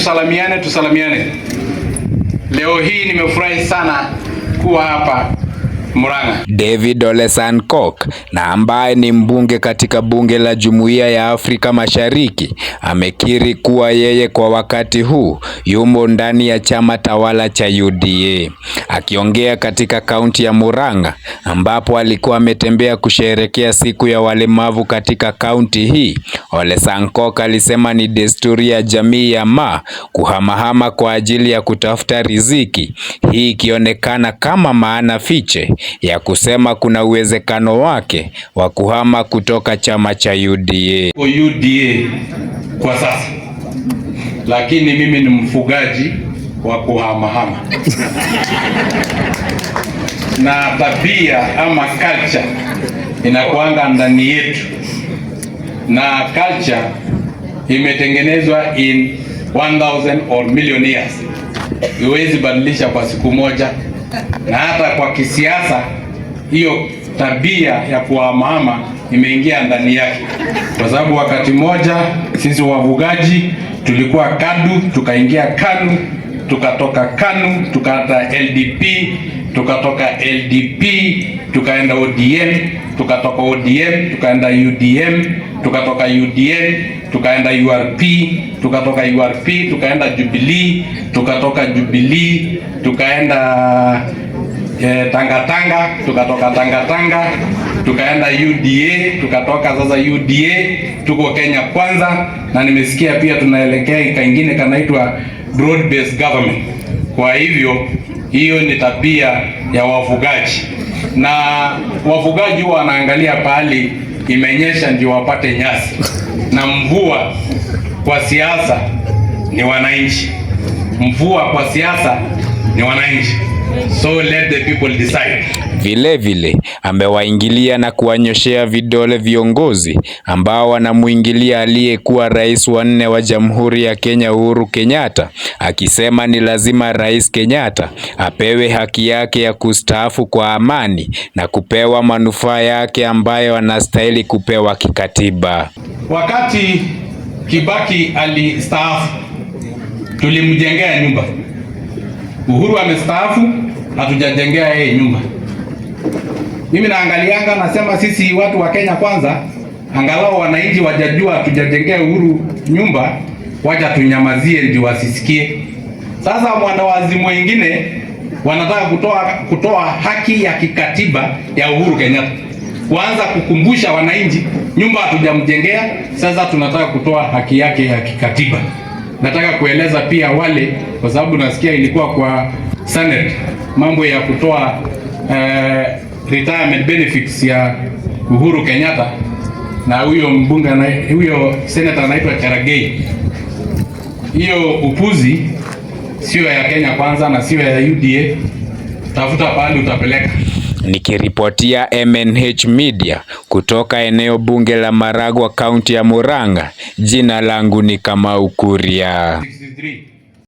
Tusalamiane. Leo hii nimefurahi sana kuwa hapa Murang'a. David Ole Sankok, na ambaye ni mbunge katika bunge la Jumuiya ya Afrika Mashariki, amekiri kuwa yeye kwa wakati huu yumo ndani ya chama tawala cha UDA. Akiongea katika kaunti ya Murang'a ambapo alikuwa ametembea kusherehekea siku ya walemavu katika kaunti hii, Ole Sankok alisema ni desturi ya jamii ya Maa kuhamahama kwa ajili ya kutafuta riziki, hii ikionekana kama maana fiche ya kusema kuna uwezekano wake wa kuhama kutoka chama cha UDA. UDA kwa sasa, lakini mimi ni mfugaji wa kuhamahama na tabia ama culture inakuanga ndani yetu, na culture imetengenezwa in 1000 or million years, iwezi badilisha kwa siku moja. Na hata kwa kisiasa hiyo tabia ya kuhamahama imeingia ndani yake, kwa sababu wakati moja sisi wafugaji tulikuwa KADU, tukaingia KANU, tukatoka KANU tukaenda LDP, tukatoka LDP tukaenda ODM, tukatoka ODM tukaenda UDM, tukatoka UDM tukaenda URP, tukatoka URP tukaenda Jubilee, tukatoka Jubilee tukaenda Tanga, tukatoka Tanga tukaenda UDA, tukatoka sasa UDA tuko Kenya Kwanza, na nimesikia pia tunaelekea kaingine kanaitwa broad based government. Kwa hivyo hiyo ni tabia ya wafugaji, na wafugaji huwa wanaangalia pahali imenyesha ndio wapate nyasi, na mvua kwa siasa ni wananchi. Mvua kwa siasa ni wananchi. So let the people decide. Vile amewaingilia na kuwanyoshea vidole viongozi ambao wanamuingilia aliyekuwa rais wa 4 wa Jamhuri ya Kenya Uhuru Kenyatta, akisema ni lazima Rais Kenyatta apewe haki yake ya kustaafu kwa amani na kupewa manufaa yake ambayo anastahili kupewa kikatiba. Wakati Kibaki alistaafu, tulimjengea nyumba. Uhuru amestaafu, hatujajengea yeye nyumba. Mimi naangalianga nasema sisi watu wa Kenya Kwanza, angalau wananchi wajajua hatujajengea Uhuru nyumba, wacha tunyamazie ndio wasisikie. Sasa mwanawazimu wengine wanataka kutoa haki ya kikatiba ya Uhuru Kenyatta, kuanza kukumbusha wananchi nyumba hatujamjengea, sasa tunataka kutoa haki yake ya kikatiba. Nataka kueleza pia wale, kwa sababu nasikia ilikuwa kwa Senate mambo ya kutoa retirement benefits ya Uhuru Kenyatta, na huyo mbunge huyo senator anaitwa Cherargei. Hiyo upuzi sio ya Kenya Kwanza na sio ya UDA. Tafuta pahali utapeleka. Nikiripotia MNH Media kutoka eneo bunge la Maragwa, kaunti ya Murang'a, jina langu ni Kamau Kuria. 63.